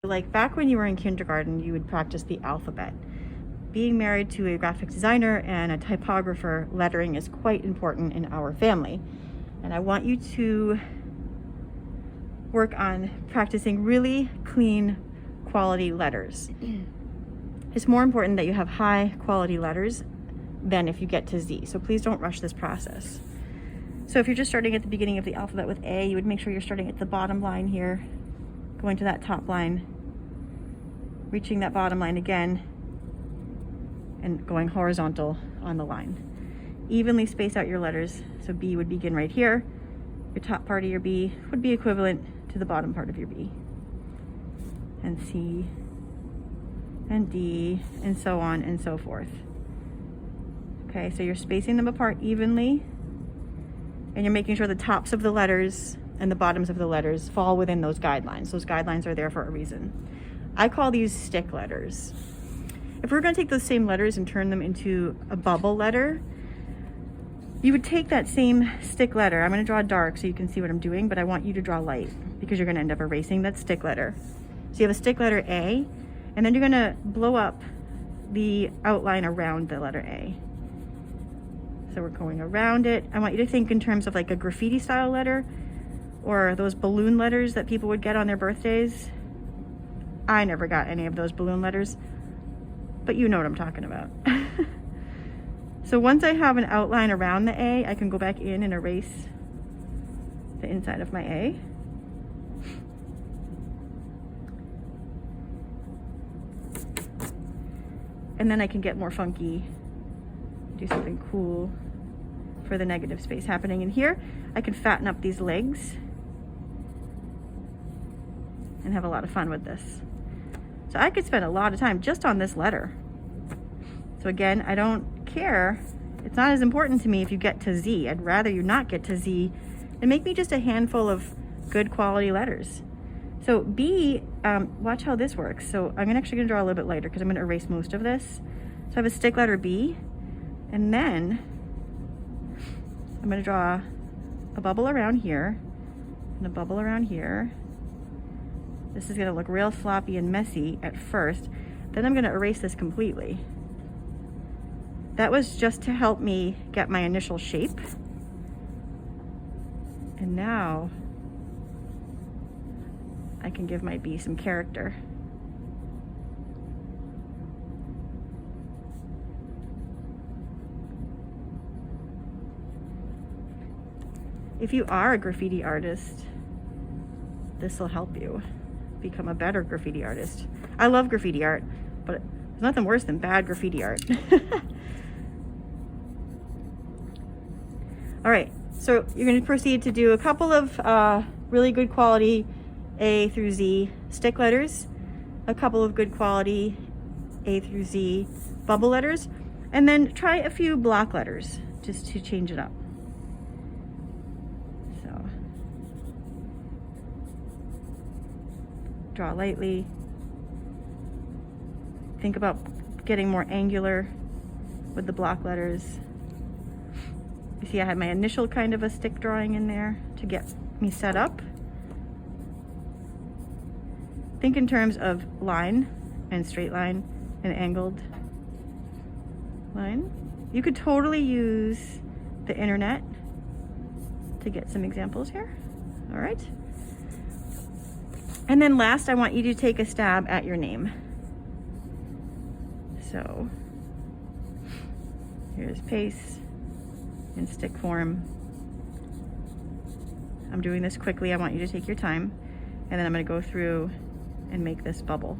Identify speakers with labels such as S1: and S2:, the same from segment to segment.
S1: Like back when you were in kindergarten, you would practice the alphabet. Being married to a graphic designer and a typographer, lettering is quite important in our family. And I want you to work on practicing really clean quality letters. It's more important that you have high quality letters than if you get to Z. So please don't rush this process. So if you're just starting at the beginning of the alphabet with A, you would make sure you're starting at the bottom line here, going to that top line, reaching that bottom line again, and going horizontal on the line. Evenly space out your letters. So B would begin right here. Your top part of your B would be equivalent to the bottom part of your B. And C, and D, and so on and so forth. Okay, so you're spacing them apart evenly, and you're making sure the tops of the letters and the bottoms of the letters fall within those guidelines. Those guidelines are there for a reason. I call these stick letters. If we're going to take those same letters and turn them into a bubble letter, you would take that same stick letter. I'm going to draw dark so you can see what I'm doing, but I want you to draw light because you're going to end up erasing that stick letter. So you have a stick letter A, and then you're going to blow up the outline around the letter A. So we're going around it. I want you to think in terms of like a graffiti style letter or those balloon letters that people would get on their birthdays. I never got any of those balloon letters, but you know what I'm talking about. So once I have an outline around the A, I can go back in and erase the inside of my A. And then I can get more funky, do something cool for the negative space happening in here. I can fatten up these legs and have a lot of fun with this. So I could spend a lot of time just on this letter. So again, I don't care. It's not as important to me if you get to Z. I'd rather you not get to Z and make me just a handful of good quality letters. So B, watch how this works. So I'm actually gonna draw a little bit lighter because I'm gonna erase most of this. So I have a stick letter B, and then I'm gonna draw a bubble around here and a bubble around here. This is gonna look real sloppy and messy at first. Then I'm gonna erase this completely. That was just to help me get my initial shape. And now I can give my B some character. If you are a graffiti artist, this will help you become a better graffiti artist. I love graffiti art, but there's nothing worse than bad graffiti art. All right, so you're going to proceed to do a couple of really good quality A through Z stick letters, a couple of good quality A through Z bubble letters, and then try a few block letters just to change it up. So draw lightly. Think about getting more angular with the block letters. You see I had my initial kind of a stick drawing in there to get me set up. Think in terms of line and straight line and angled line. You could totally use the internet to get some examples here. All right. And then last, I want you to take a stab at your name. So here's Pace in stick form. I'm doing this quickly. I want you to take your time. And then I'm going to go through and make this bubble.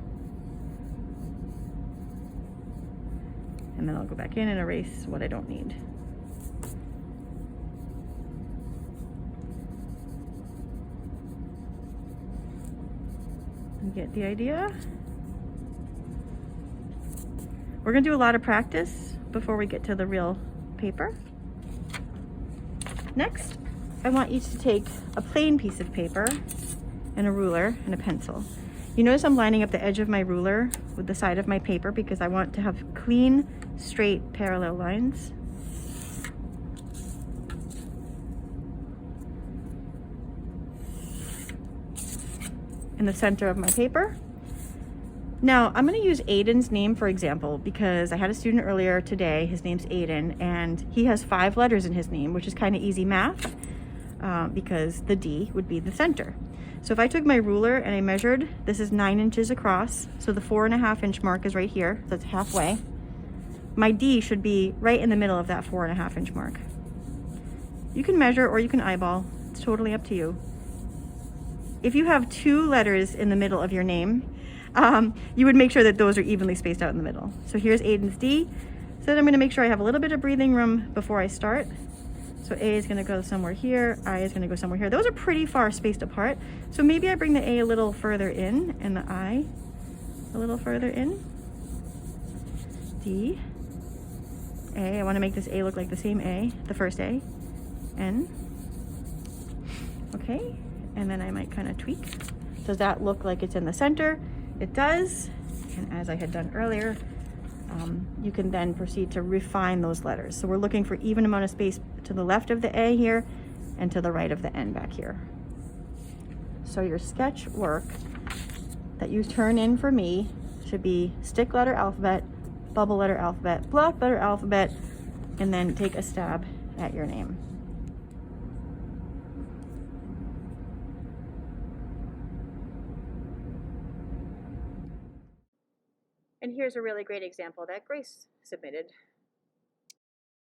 S1: And then I'll go back in and erase what I don't need. You get the idea? We're gonna do a lot of practice before we get to the real paper. Next, I want you to take a plain piece of paper and a ruler and a pencil. You notice I'm lining up the edge of my ruler with the side of my paper because I want to have clean, straight, parallel lines. In the center of my paper. Now, I'm going to use Aiden's name for example because I had a student earlier today, his name's Aiden, and he has 5 letters in his name, which is kind of easy math because the D would be the center. So if I took my ruler and I measured, this is 9 inches across, so the 4.5 inch mark is right here, so that's halfway. My D should be right in the middle of that 4.5 inch mark. You can measure or you can eyeball, it's totally up to you. If you have 2 letters in the middle of your name, you would make sure that those are evenly spaced out in the middle. So here's Aiden's D. So then I'm gonna make sure I have a little bit of breathing room before I start. So A is gonna go somewhere here, I is gonna go somewhere here. Those are pretty far spaced apart. So maybe I bring the A a little further in and the I a little further in. D, A, I wanna make this A look like the same A, the first A. N, okay, and then I might kind of tweak. Does that look like it's in the center? It does, and as I had done earlier, you can then proceed to refine those letters. So we're looking for even amount of space to the left of the A here and to the right of the N back here. So your sketch work that you turn in for me should be stick letter alphabet, bubble letter alphabet, block letter alphabet, and then take a stab at your name. And here's a really great example that Grace submitted